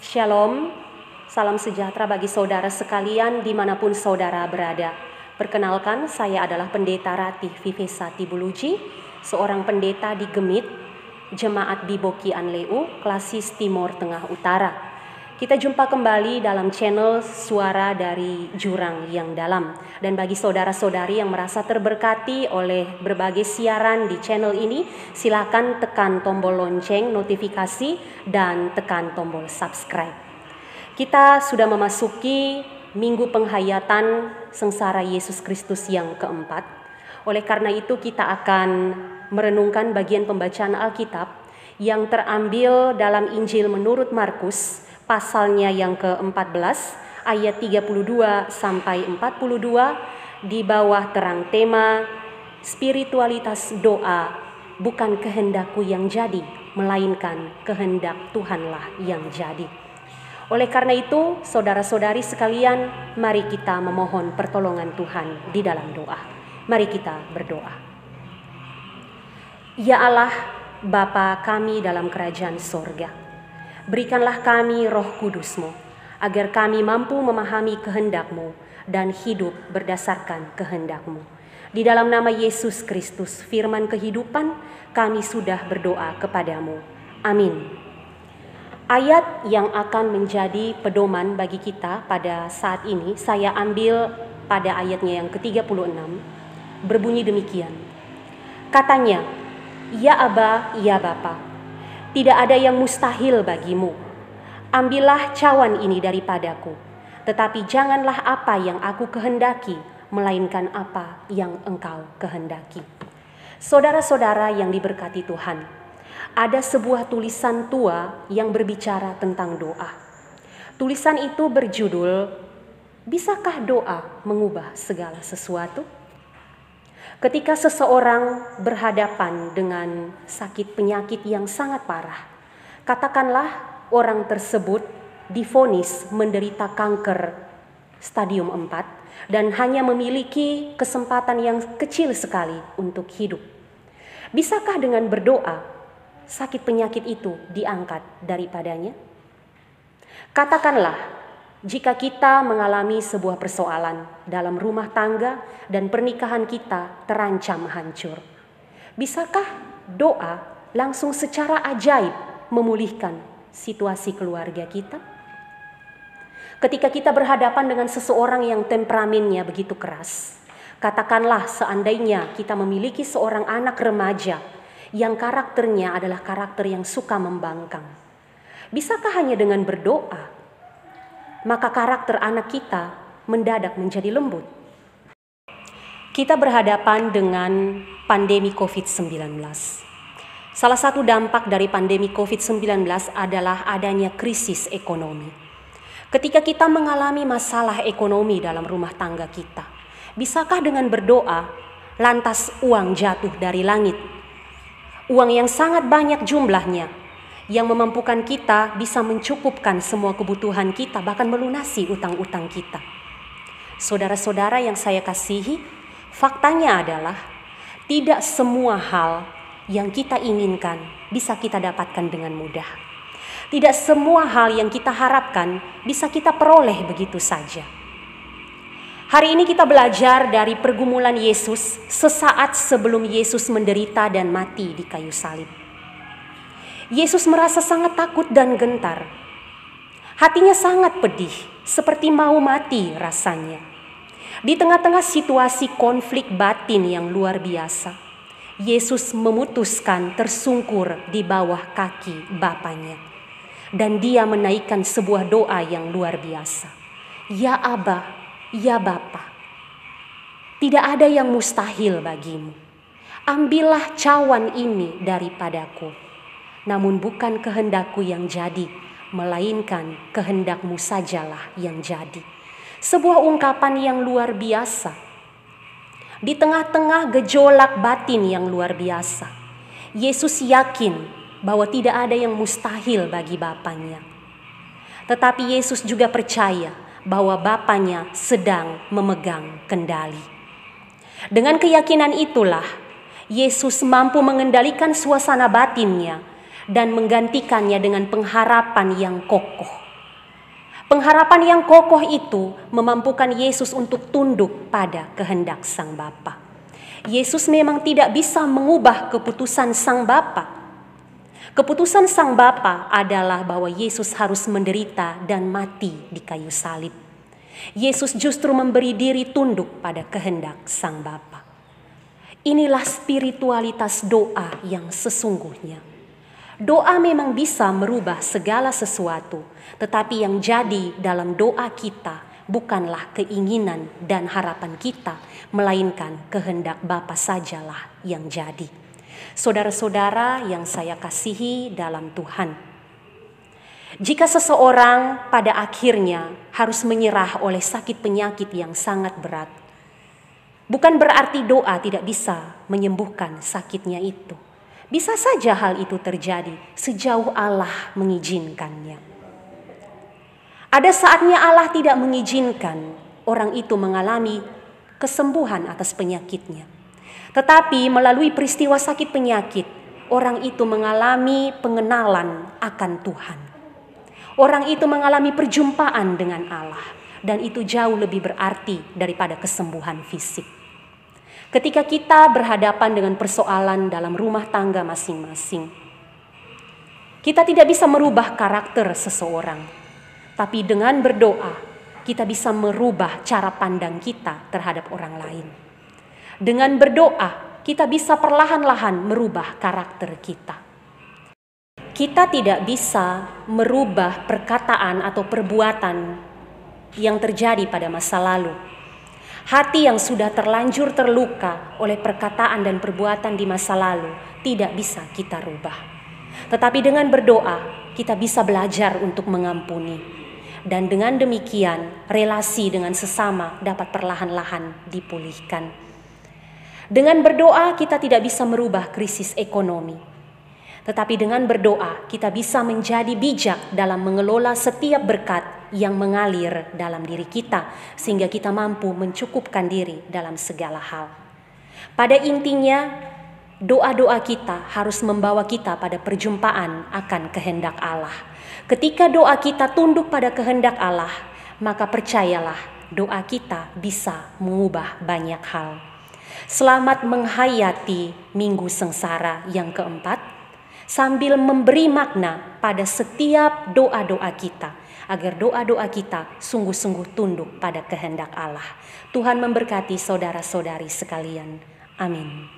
Shalom, salam sejahtera bagi saudara sekalian dimanapun saudara berada. Perkenalkan, saya adalah Pendeta Ratih Vivesati Buluji, seorang pendeta di Gemit, Jemaat Biboki Anleu, Klasis Timur Tengah Utara. Kita jumpa kembali dalam channel Suara dari Jurang yang Dalam. Dan bagi saudara-saudari yang merasa terberkati oleh berbagai siaran di channel ini, silakan tekan tombol lonceng notifikasi dan tekan tombol subscribe. Kita sudah memasuki Minggu Penghayatan Sengsara Yesus Kristus yang keempat. Oleh karena itu kita akan merenungkan bagian pembacaan Alkitab yang terambil dalam Injil menurut Markus, pasalnya yang ke-14 ayat 32 sampai 42 di bawah terang tema spiritualitas doa, bukan kehendakku yang jadi, melainkan kehendak Tuhanlah yang jadi. Oleh karena itu, saudara-saudari sekalian, mari kita memohon pertolongan Tuhan di dalam doa. Mari kita berdoa. Ya Allah, Bapa kami dalam kerajaan sorga, berikanlah kami Roh Kudus-Mu, agar kami mampu memahami kehendak-Mu dan hidup berdasarkan kehendak-Mu. Di dalam nama Yesus Kristus, firman kehidupan, kami sudah berdoa kepadamu. Amin. Ayat yang akan menjadi pedoman bagi kita pada saat ini, saya ambil pada ayatnya yang ke-36, berbunyi demikian. Katanya, ya Aba, ya Bapa, tidak ada yang mustahil bagimu. Ambillah cawan ini daripadaku, tetapi janganlah apa yang aku kehendaki, melainkan apa yang Engkau kehendaki. Saudara-saudara yang diberkati Tuhan, ada sebuah tulisan tua yang berbicara tentang doa. Tulisan itu berjudul, bisakah doa mengubah segala sesuatu? Ketika seseorang berhadapan dengan sakit penyakit yang sangat parah, katakanlah orang tersebut divonis menderita kanker stadium 4 dan hanya memiliki kesempatan yang kecil sekali untuk hidup. Bisakah dengan berdoa sakit penyakit itu diangkat daripadanya? Katakanlah, jika kita mengalami sebuah persoalan dalam rumah tangga dan pernikahan kita terancam hancur, bisakah doa langsung secara ajaib memulihkan situasi keluarga kita? Ketika kita berhadapan dengan seseorang yang temperamennya begitu keras, katakanlah seandainya kita memiliki seorang anak remaja yang karakternya adalah karakter yang suka membangkang, bisakah hanya dengan berdoa maka karakter anak kita mendadak menjadi lembut? Kita berhadapan dengan pandemi COVID-19. Salah satu dampak dari pandemi COVID-19 adalah adanya krisis ekonomi. Ketika kita mengalami masalah ekonomi dalam rumah tangga kita, bisakah dengan berdoa lantas uang jatuh dari langit? Uang yang sangat banyak jumlahnya, yang memampukan kita bisa mencukupkan semua kebutuhan kita, bahkan melunasi utang-utang kita. Saudara-saudara yang saya kasihi, faktanya adalah tidak semua hal yang kita inginkan bisa kita dapatkan dengan mudah. Tidak semua hal yang kita harapkan bisa kita peroleh begitu saja. Hari ini kita belajar dari pergumulan Yesus sesaat sebelum Yesus menderita dan mati di kayu salib. Yesus merasa sangat takut dan gentar. Hatinya sangat pedih, seperti mau mati rasanya. Di tengah-tengah situasi konflik batin yang luar biasa, Yesus memutuskan tersungkur di bawah kaki Bapanya. Dan dia menaikkan sebuah doa yang luar biasa. Ya Aba, ya Bapa, tidak ada yang mustahil bagimu. Ambillah cawan ini daripadaku. Namun bukan kehendakku yang jadi, melainkan kehendakmu sajalah yang jadi. Sebuah ungkapan yang luar biasa. Di tengah-tengah gejolak batin yang luar biasa, Yesus yakin bahwa tidak ada yang mustahil bagi Bapanya. Tetapi Yesus juga percaya bahwa Bapanya sedang memegang kendali. Dengan keyakinan itulah, Yesus mampu mengendalikan suasana batinnya dan menggantikannya dengan pengharapan yang kokoh. Pengharapan yang kokoh itu memampukan Yesus untuk tunduk pada kehendak Sang Bapa. Yesus memang tidak bisa mengubah keputusan Sang Bapa. Keputusan Sang Bapa adalah bahwa Yesus harus menderita dan mati di kayu salib. Yesus justru memberi diri tunduk pada kehendak Sang Bapa. Inilah spiritualitas doa yang sesungguhnya. Doa memang bisa merubah segala sesuatu, tetapi yang jadi dalam doa kita bukanlah keinginan dan harapan kita, melainkan kehendak Bapa sajalah yang jadi. Saudara-saudara yang saya kasihi dalam Tuhan, jika seseorang pada akhirnya harus menyerah oleh sakit penyakit yang sangat berat, bukan berarti doa tidak bisa menyembuhkan sakitnya itu. Bisa saja hal itu terjadi sejauh Allah mengizinkannya. Ada saatnya Allah tidak mengizinkan orang itu mengalami kesembuhan atas penyakitnya. Tetapi melalui peristiwa sakit penyakit, orang itu mengalami pengenalan akan Tuhan. Orang itu mengalami perjumpaan dengan Allah, dan itu jauh lebih berarti daripada kesembuhan fisik. Ketika kita berhadapan dengan persoalan dalam rumah tangga masing-masing, kita tidak bisa merubah karakter seseorang, tapi dengan berdoa kita bisa merubah cara pandang kita terhadap orang lain. Dengan berdoa kita bisa perlahan-lahan merubah karakter kita. Kita tidak bisa merubah perkataan atau perbuatan yang terjadi pada masa lalu. Hati yang sudah terlanjur terluka oleh perkataan dan perbuatan di masa lalu tidak bisa kita rubah. Tetapi dengan berdoa kita bisa belajar untuk mengampuni. Dan dengan demikian relasi dengan sesama dapat perlahan-lahan dipulihkan. Dengan berdoa kita tidak bisa merubah krisis ekonomi. Tetapi dengan berdoa kita bisa menjadi bijak dalam mengelola setiap berkat yang mengalir dalam diri kita, sehingga kita mampu mencukupkan diri dalam segala hal. Pada intinya, doa-doa kita harus membawa kita pada perjumpaan akan kehendak Allah. Ketika doa kita tunduk pada kehendak Allah, maka percayalah doa kita bisa mengubah banyak hal. Selamat menghayati Minggu Sengsara yang keempat, sambil memberi makna pada setiap doa-doa kita, agar doa-doa kita sungguh-sungguh tunduk pada kehendak Allah. Tuhan memberkati saudara-saudari sekalian. Amin.